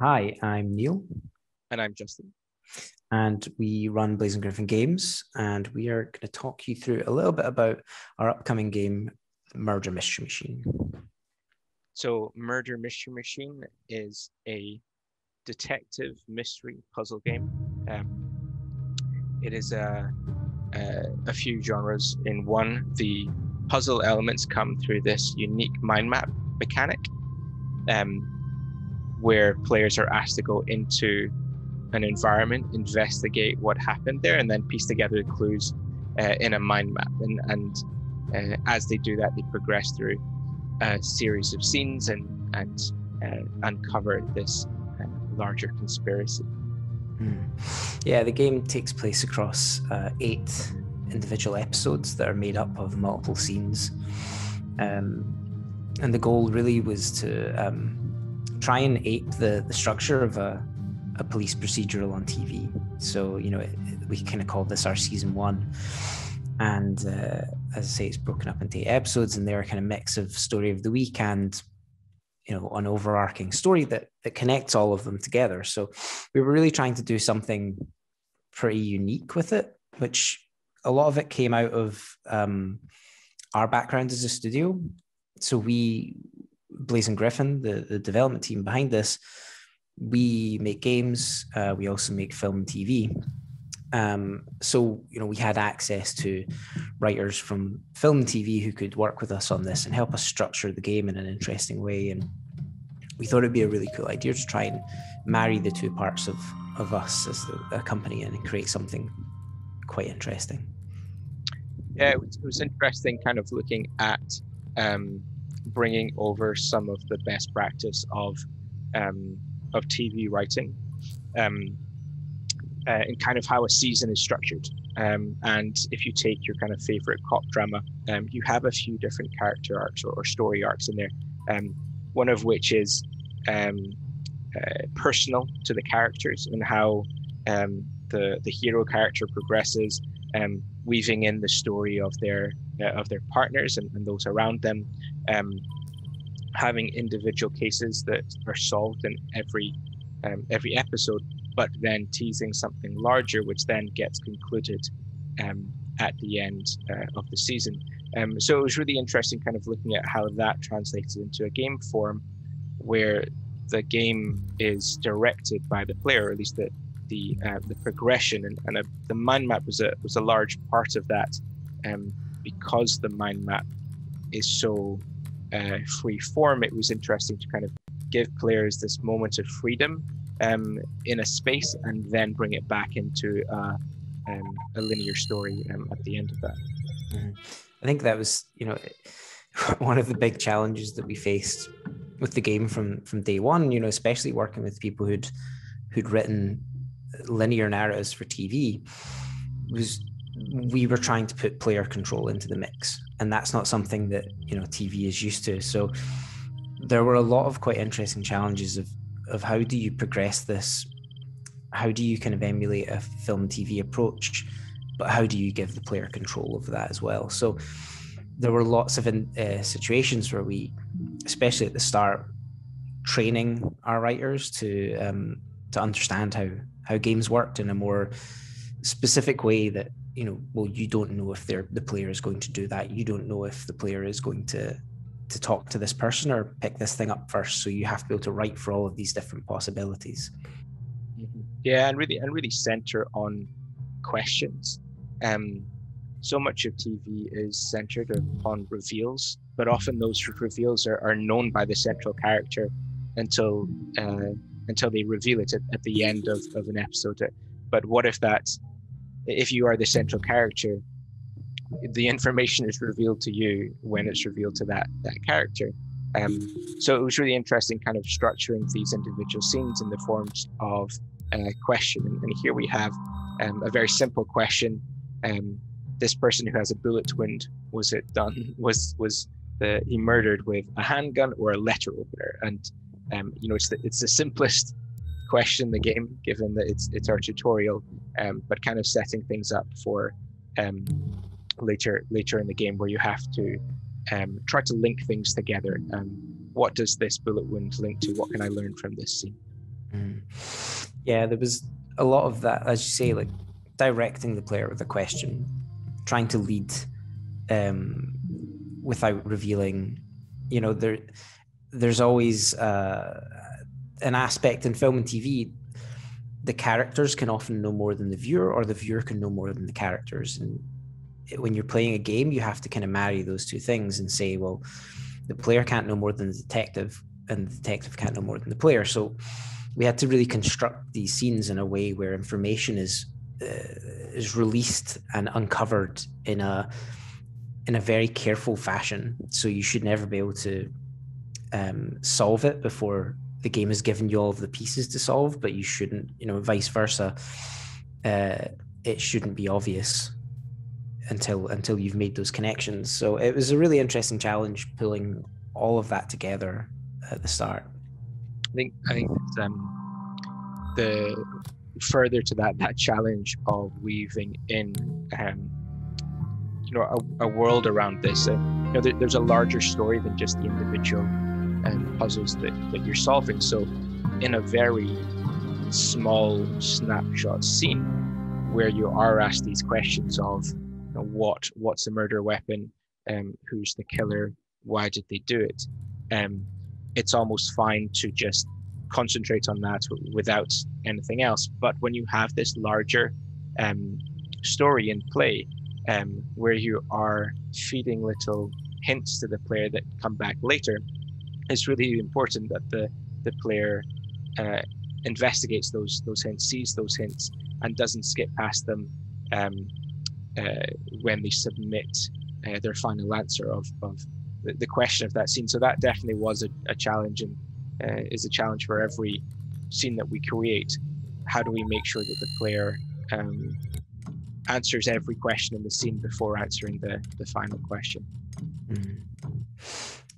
Hi, I'm Neil, And I'm Justin. and we run Blazing Griffin Games, and we are going to talk you through a little bit about our upcoming game, Murder Mystery Machine. So, Murder Mystery Machine is a detective mystery puzzle game. It is a few genres in one. The puzzle elements come through this unique mind map mechanic, um, where players are asked to go into an environment, investigate what happened there, and then piece together the clues in a mind map. And as they do that, they progress through a series of scenes and uncover this larger conspiracy. Yeah, the game takes place across 8 individual episodes that are made up of multiple scenes. And the goal really was to try and ape the structure of a police procedural on TV. So, we kind of call this our season 1. And as I say, it's broken up into 8 episodes, and they're a kind of mix of story of the week and an overarching story that connects all of them together. So we were really trying to do something pretty unique with it, which a lot of it came out of our background as a studio. So Blazing Griffin, the development team behind this, we make games. We also make film and TV. So we had access to writers from film and TV who could work with us on this and help us structure the game in an interesting way. And we thought it'd be a really cool idea to try and marry the two parts of us as a company and create something quite interesting. Yeah, it was interesting kind of looking at bringing over some of the best practice of TV writing, and kind of how a season is structured. And if you take your kind of favorite cop drama, you have a few different character arcs or story arcs in there. One of which is personal to the characters and how the hero character progresses, weaving in the story of their partners and those around them, having individual cases that are solved in every episode, but then teasing something larger, which then gets concluded at the end of the season. So it was really interesting kind of looking at how that translated into a game form where the game is directed by the player, or at least the progression, and the mind map was a large part of that, because the mind map is so free form. It was interesting to kind of give players this moment of freedom in a space and then bring it back into a linear story at the end of that. Mm-hmm. I think that was, one of the big challenges that we faced with the game from day one, especially working with people who'd written linear narratives for TV, was we were trying to put player control into the mix. And that's not something that, TV is used to. So there were a lot of quite interesting challenges of how do you progress this? How do you kind of emulate a film TV approach, but how do you give the player control of that as well? So there were lots of situations where we, especially at the start, training our writers to understand how games worked in a more specific way that, you don't know if the player is going to do that. You don't know if the player is going to talk to this person or pick this thing up first. So you have to be able to write for all of these different possibilities. Mm-hmm. Yeah, and really center on questions. So much of TV is centered upon reveals, but often those reveals are known by the central character until they reveal it at the end of an episode. But what if you are the central character, the information is revealed to you when it's revealed to that character. So it was really interesting kind of structuring these individual scenes in the forms of a question. And here we have a very simple question. This person who has a bullet wound, was he murdered with a handgun or a letter opener? And it's the simplest question in the game, given that it's our tutorial, but kind of setting things up for later in the game, where you have to try to link things together. What does this bullet wound link to? What can I learn from this scene? Yeah, there was a lot of that, as you say, like directing the player with a question, trying to lead without revealing. You know, there's always an aspect in film and TV. The characters can often know more than the viewer, or the viewer can know more than the characters. And when you're playing a game, you have to kind of marry those two things and say, well, the player can't know more than the detective, and the detective can't know more than the player. So we had to really construct these scenes in a way where information is released and uncovered in a very careful fashion. So you should never be able to solve it before the game has given you all of the pieces to solve, but you shouldn't, vice versa. It shouldn't be obvious until you've made those connections. So it was a really interesting challenge pulling all of that together at the start. I think the further to that challenge of weaving in a world around this, there's a larger story than just the individual puzzles that you're solving. So in a very small snapshot scene where you are asked these questions of what's a murder weapon, who's the killer, why did they do it, it's almost fine to just concentrate on that without anything else. But when you have this larger story in play, where you are feeding little hints to the player that come back later, it's really important that the player investigates those hints, sees those hints, and doesn't skip past them when they submit their final answer of the question of that scene. So that definitely was a challenge, and is a challenge for every scene that we create. How do we make sure that the player answers every question in the scene before answering the final question?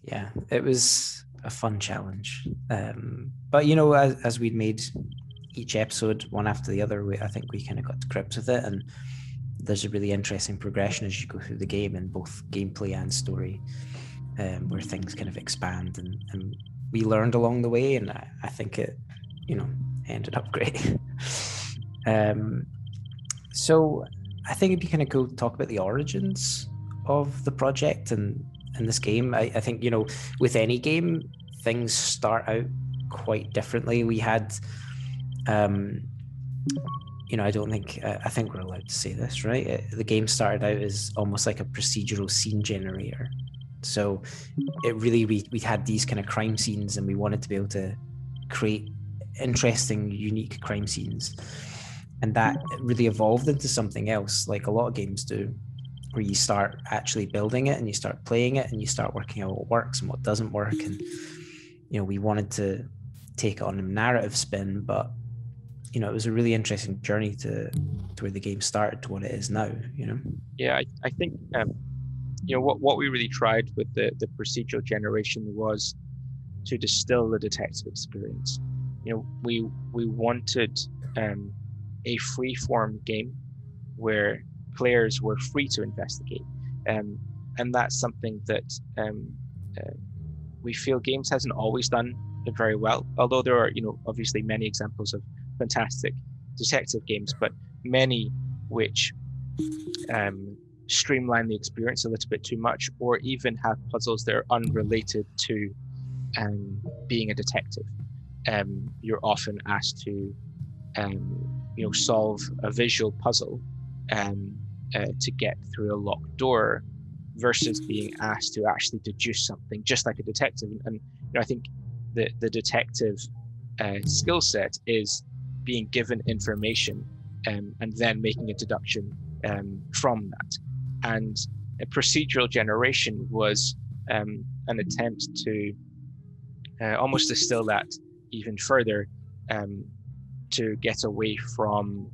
Yeah, it was a fun challenge. But as we'd made each episode one after the other, I think we kind of got to grips with it, and there's a really interesting progression as you go through the game in both gameplay and story, where things kind of expand, and we learned along the way, and I think it ended up great. So I think it'd be kind of cool to talk about the origins of the project and this game. I think with any game, things start out quite differently. We had I think we're allowed to say this, right? The game started out as almost like a procedural scene generator. So it really, we had these kind of crime scenes, and we wanted to be able to create interesting, unique crime scenes. And that really evolved into something else, like a lot of games do, where you start actually building it and you start playing it and you start working out what works and what doesn't work. And, we wanted to take it on a narrative spin, but, it was a really interesting journey to where the game started to what it is now, Yeah, I think, what we really tried with the procedural generation was to distill the detective experience. We wanted a free-form game where players were free to investigate, and that's something that we feel games hasn't always done it very well. Although there are, obviously many examples of fantastic detective games, but many which streamline the experience a little bit too much, or even have puzzles that are unrelated to being a detective. You're often asked to solve a visual puzzle to get through a locked door, versus being asked to actually deduce something just like a detective. And I think the detective skill set is being given information and then making a deduction from that. And a procedural generation was an attempt to almost distill that even further, to get away from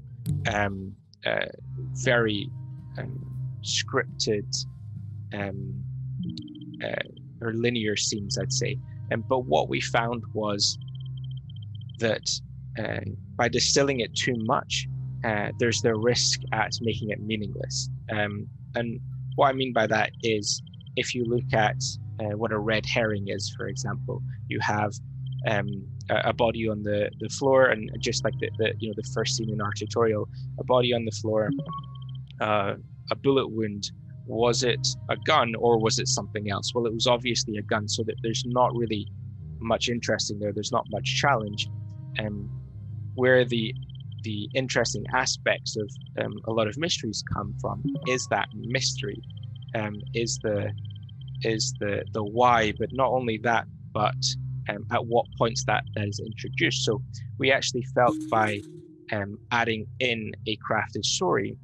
very scripted or linear scenes, I'd say. But what we found was that by distilling it too much, there's the risk at making it meaningless. And what I mean by that is, if you look at what a red herring is, for example, you have a body on the floor, and just like the first scene in our tutorial, a body on the floor, a bullet wound. Was it a gun or was it something else? Well, it was obviously a gun, so that there's not really much interesting there. There's not much challenge. Where the interesting aspects of a lot of mysteries come from is that mystery, is the why, but not only that, but at what points that is introduced. So we actually felt by adding in a crafted story,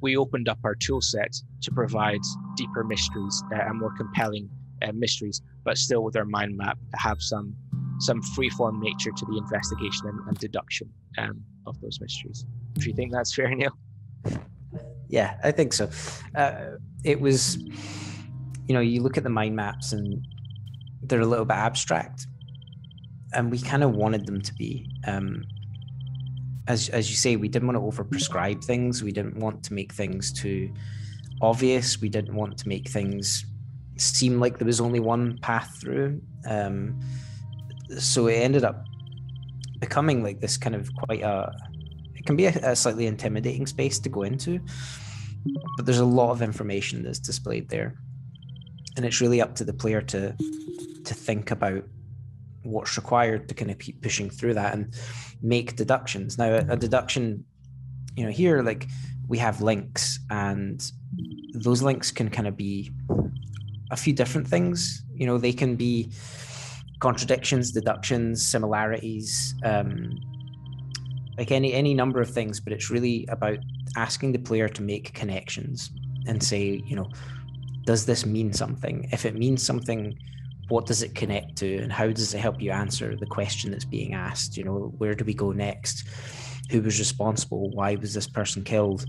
we opened up our tool set to provide deeper mysteries and more compelling mysteries, but still with our mind map have some freeform nature to the investigation and deduction of those mysteries. Do you think that's fair, Neil? Yeah, I think so. It was, you look at the mind maps and they're a little bit abstract, and we kind of wanted them to be. As you say, we didn't want to overprescribe things. We didn't want to make things too obvious. We didn't want to make things seem like there was only one path through. So it ended up becoming like this kind of it can be a slightly intimidating space to go into, but there's a lot of information that's displayed there. And it's really up to the player to think about what's required to kind of keep pushing through that and make deductions. Now, a deduction, here, like, we have links, and those links can kind of be a few different things. They can be contradictions, deductions, similarities, like any number of things, but it's really about asking the player to make connections and say, does this mean something? If it means something, what does it connect to, and how does it help you answer the question that's being asked? Where do we go next? Who was responsible? Why was this person killed?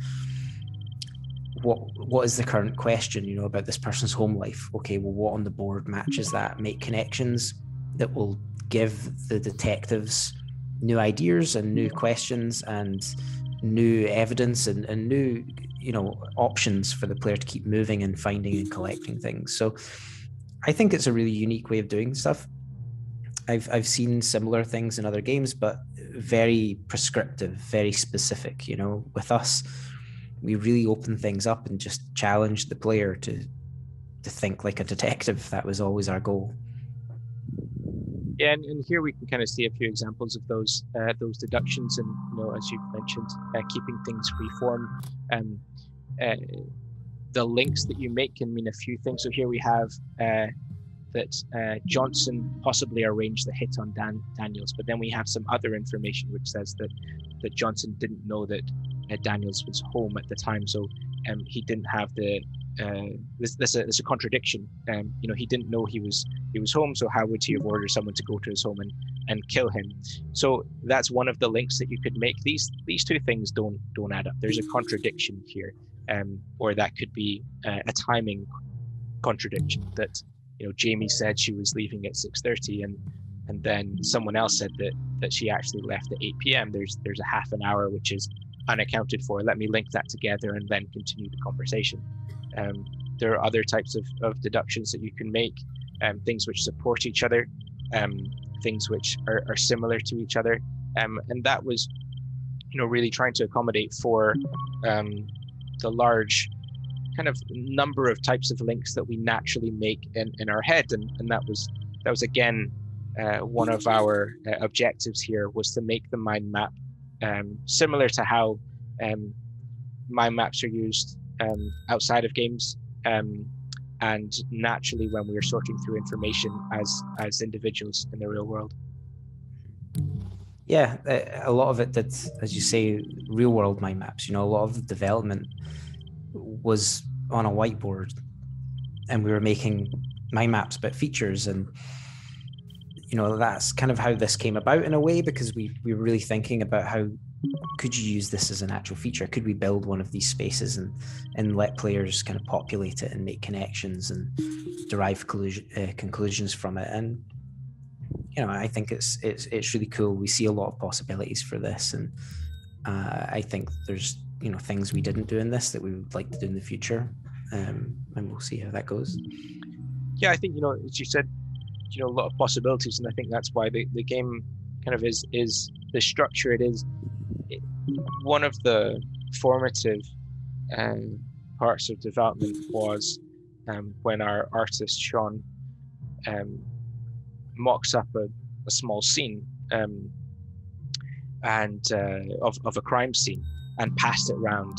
What is the current question, about this person's home life? Okay, well, what on the board matches that? Make connections that will give the detectives new ideas and new questions and new evidence and new, options for the player to keep moving and finding and collecting things. So I think it's a really unique way of doing stuff. I've seen similar things in other games, but very prescriptive, very specific. With us, we really open things up and just challenge the player to think like a detective. That was always our goal. Yeah, and here we can kind of see a few examples of those deductions, and as you mentioned, keeping things free form. The links that you make can mean a few things. So here we have that Johnson possibly arranged the hit on Daniels, but then we have some other information which says that Johnson didn't know that Daniels was home at the time, so he didn't have the there's a contradiction. He didn't know he was home, so how would he have ordered someone to go to his home and kill him? So that's one of the links that you could make. These two things don't add up. There's a contradiction here, or that could be a timing contradiction, that Jamie said she was leaving at 6:30, and then someone else said that she actually left at 8 p.m. There's a half an hour which is unaccounted for. Let me link that together and then continue the conversation. There are other types of deductions that you can make, things which support each other, things which are similar to each other, and that was really trying to accommodate for the large kind of number of types of links that we naturally make in our head, and that was again one of our objectives here, was to make the mind map similar to how mind maps are used outside of games, and naturally when we are sorting through information as individuals in the real world. Yeah, a lot of it did, as you say, real world mind maps. A lot of the development was on a whiteboard, and we were making mind maps about features, and that's kind of how this came about in a way, because we were really thinking about how could you use this as an actual feature? Could we build one of these spaces and let players kind of populate it and make connections and derive conclusions from it? And I think it's really cool. We see a lot of possibilities for this, and I think there's things we didn't do in this that we would like to do in the future, and we'll see how that goes. Yeah, I think as you said, a lot of possibilities, and I think that's why the game kind of is the structure it is. One of the formative parts of development was when our artist Sean mocks up a small scene and of a crime scene and passed it around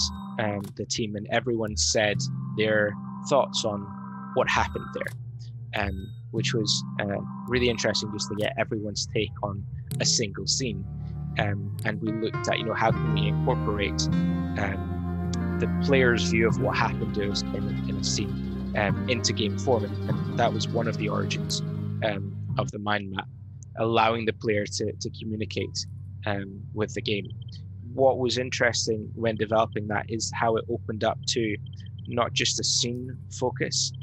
the team, and everyone said their thoughts on what happened there, which was really interesting just to get everyone's take on a single scene. And we looked at, how can we incorporate the player's view of what happened to us in a scene into game form, and that was one of the origins of the mind map, allowing the player to communicate with the game. What was interesting when developing that is how it opened up to not just a scene focus,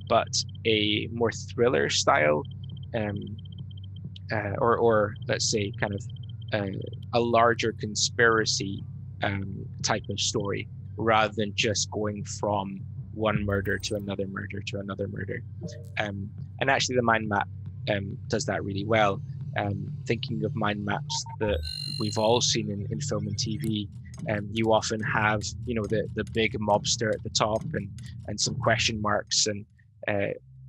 but a more thriller style, or let's say kind of a larger conspiracy type of story, rather than just going from one murder to another murder to another murder. And actually the mind map does that really well. Thinking of mind maps that we've all seen in film and TV, you often have the big mobster at the top and some question marks and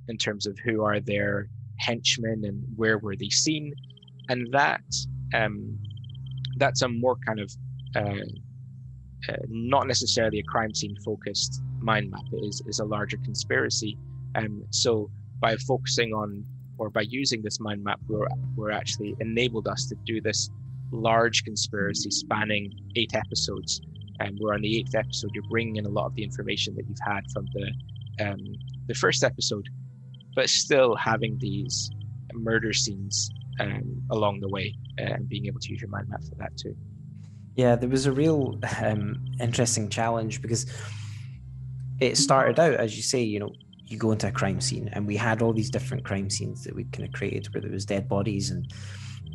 in terms of who are their henchmen and where were they seen, and that's a more kind of not necessarily a crime scene focused mind map. It is a larger conspiracy, so by focusing on or by using this mind map, we're actually enabled us to do this large conspiracy spanning 8 episodes, and we're on the 8th episode. You're bringing in a lot of the information that you've had from the first episode, but still having these murder scenes along the way, and being able to use your mind map for that too. Yeah, there was a real interesting challenge, because it started out, as you say, you go into a crime scene, and we had all these different crime scenes that we kind of created where there was dead bodies and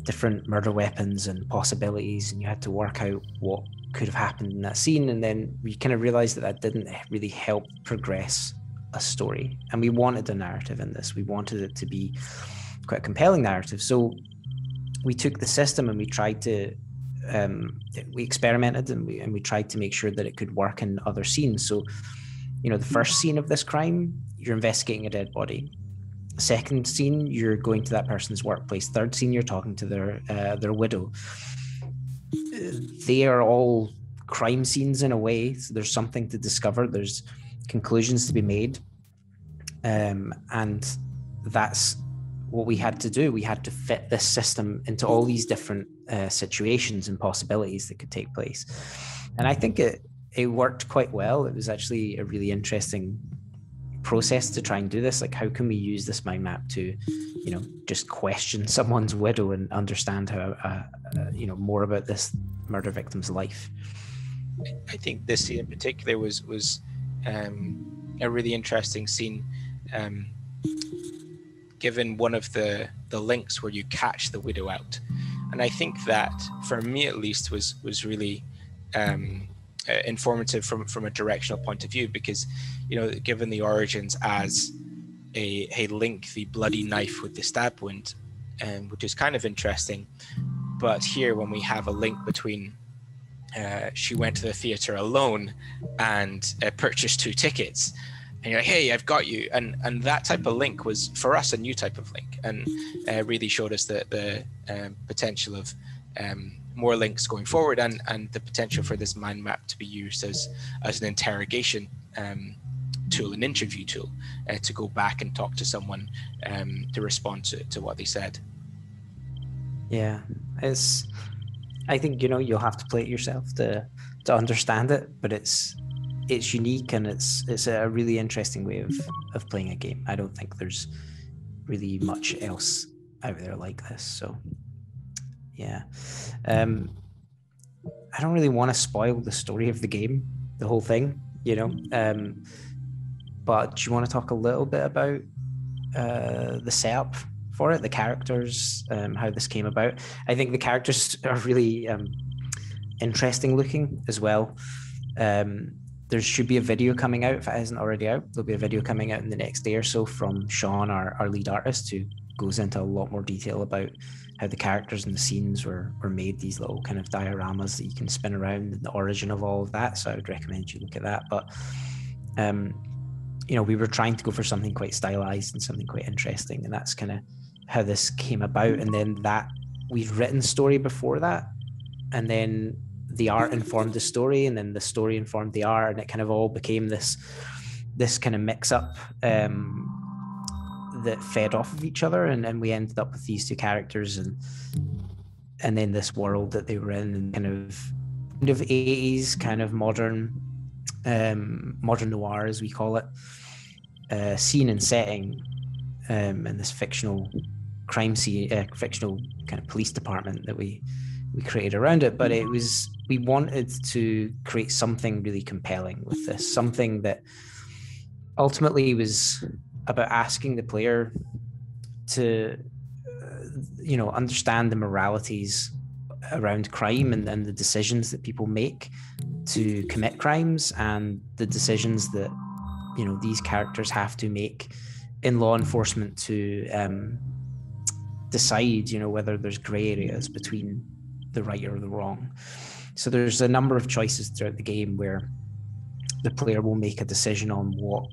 different murder weapons and possibilities, and you had to work out what could have happened in that scene. And then we kind of realized that didn't really help progress a story, and we wanted a narrative in this. We wanted it to be quite a compelling narrative, so we took the system and we tried to we experimented and we tried to make sure that it could work in other scenes. So the first scene of this crime, you're investigating a dead body. Second scene, you're going to that person's workplace. Third scene, you're talking to their widow. They are all crime scenes in a way, so there's something to discover, there's conclusions to be made, and that's what we had to do. We had to fit this system into all these different situations and possibilities that could take place, and I think it worked quite well. It was actually a really interesting process to try and do this. Like, how can we use this mind map to just question someone's widow and understand how more about this murder victim's life. I think this scene in particular was a really interesting scene, given one of the links where you catch the widow out, and I think that for me at least was really informative from a directional point of view, because given the origins as a link, the bloody knife with the stab wound, which is kind of interesting, but here when we have a link between she went to the theater alone and purchased 2 tickets, and you're like, hey, I've got you, and that type of link was for us a new type of link, and really showed us the potential of more links going forward, and the potential for this mind map to be used as an interrogation tool, an interview tool, to go back and talk to someone to respond to what they said. Yeah, I think you'll have to play it yourself to understand it, but it's unique, and it's a really interesting way of playing a game. I don't think there's really much else out there like this. So yeah, I don't really want to spoil the story of the game, the whole thing, but do you want to talk a little bit about the setup for it, the characters, how this came about? I think the characters are really interesting looking as well. there should be a video coming out. If it isn't already out, there'll be a video coming out in the next day or so from Sean, our lead artist, who goes into a lot more detail about how the characters and the scenes were made, these little kind of dioramas that you can spin around, and the origin of all of that. So I would recommend you look at that. But we were trying to go for something quite stylized and something quite interesting, and that's kind of how this came about. And then that we'd written story before that, and then the art informed the story, and then the story informed the art, and it kind of all became this kind of mix up that fed off of each other, and we ended up with these two characters and then this world that they were in, and kind of 80s kind of modern noir, as we call it, scene and setting, and this fictional crime scene, fictional kind of police department that we created around it. But we wanted to create something really compelling with this, something that ultimately was about asking the player to understand the moralities around crime and the decisions that people make to commit crimes, and the decisions that these characters have to make in law enforcement to decide whether there's gray areas between the right or the wrong. So there's a number of choices throughout the game where the player will make a decision on what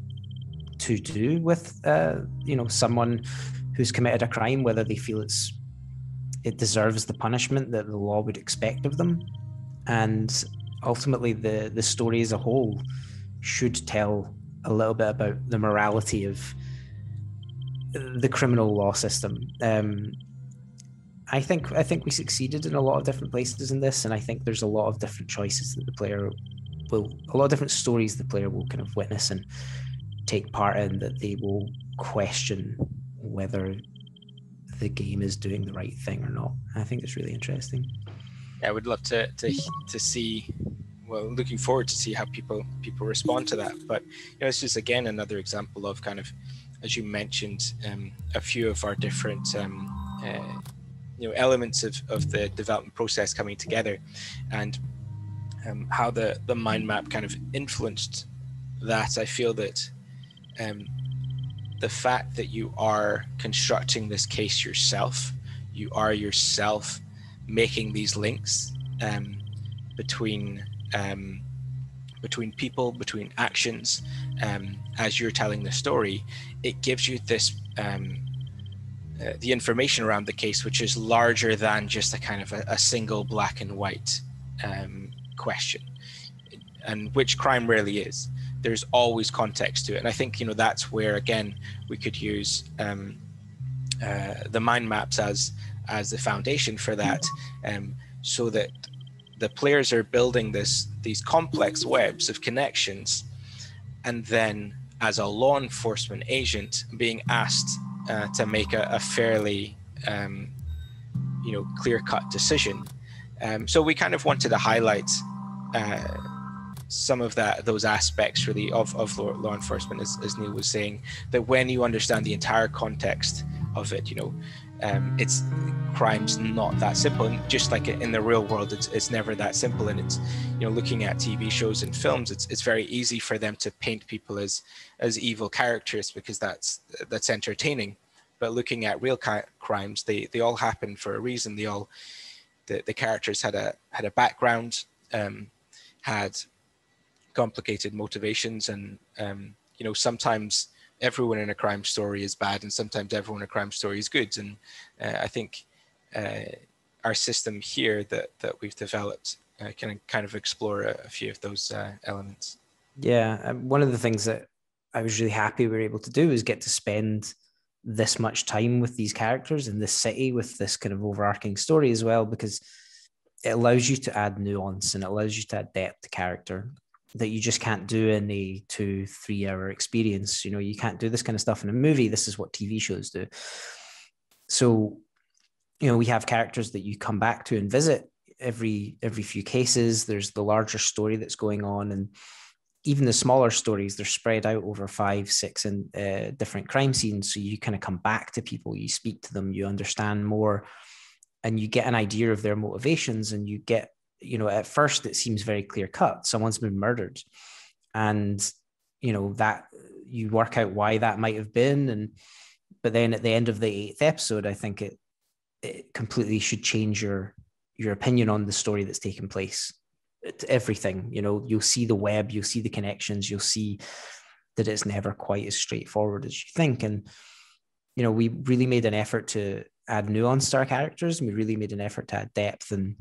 to do with someone who's committed a crime, whether they feel it deserves the punishment that the law would expect of them. And ultimately the story as a whole should tell a little bit about the morality of the criminal law system. I think we succeeded in a lot of different places in this, and I think there's a lot of different choices that a lot of different stories the player will kind of witness and take part in, that they will question whether the game is doing the right thing or not. I think it's really interesting. I would love to see. Well, looking forward to see how people respond to that. But it's just again another example of kind of, as you mentioned, a few of our different elements of the development process coming together, and how the mind map kind of influenced that. I feel that the fact that you are constructing this case yourself, you are yourself making these links between people, between actions, as you're telling the story, it gives you this the information around the case, which is larger than just a kind of a single black and white question, and which crime rarely is. There's always context to it, and I think that's where again we could use the mind maps as the foundation for that, so that the players are building these complex webs of connections, and then as a law enforcement agent being asked to make a fairly clear-cut decision. So we kind of wanted to highlight some of those aspects really of law enforcement, as Neil was saying, that when you understand the entire context of it, it's crime's not that simple, and just like in the real world, it's never that simple. And it's looking at TV shows and films, it's very easy for them to paint people as evil characters because that's entertaining. But looking at real crimes, they all happen for a reason. The characters had a background, had complicated motivations, and sometimes everyone in a crime story is bad, and sometimes everyone in a crime story is good. And I think our system here that we've developed can kind of explore a few of those elements. Yeah, one of the things that I was really happy we were able to do is get to spend this much time with these characters in this city with this kind of overarching story as well, because it allows you to add nuance and it allows you to add depth to character that you just can't do in a 2-3 hour experience. You can't do this kind of stuff in a movie. This is what TV shows do. So, we have characters that you come back to and visit every few cases. There's the larger story that's going on, and even the smaller stories, they're spread out over 5-6 and different crime scenes. So you kind of come back to people, you speak to them, you understand more, and you get an idea of their motivations. And you get, at first it seems very clear cut. Someone's been murdered, and that you work out why that might have been, but then at the end of the 8th episode, I think it completely should change your opinion on the story that's taken place. Everything, you'll see the web, you'll see the connections, you'll see that it's never quite as straightforward as you think. And we really made an effort to add nuance to our characters, and we really made an effort to add depth, and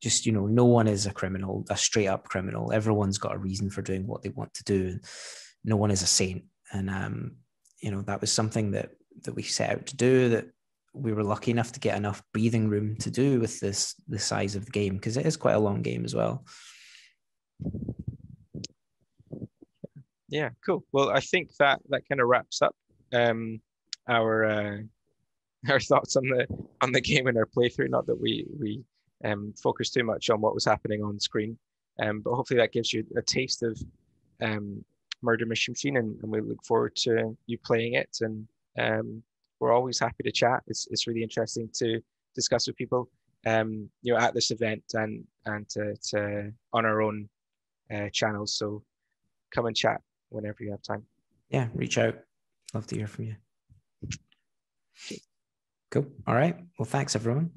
just no one is a criminal, a straight up criminal. Everyone's got a reason for doing what they want to do, and no one is a saint. And that was something that we set out to do, that we were lucky enough to get enough breathing room to do with the size of the game, because it is quite a long game as well. Yeah, cool. Well, I think that kind of wraps up our thoughts on the game and our playthrough. Not that we focused too much on what was happening on screen, but hopefully that gives you a taste of Murder Mystery Machine, and we look forward to you playing it. And we're always happy to chat. It's really interesting to discuss with people, at this event and to on our own channels. So come and chat whenever you have time. Yeah, reach out. Love to hear from you. Cool. All right. Well, thanks everyone.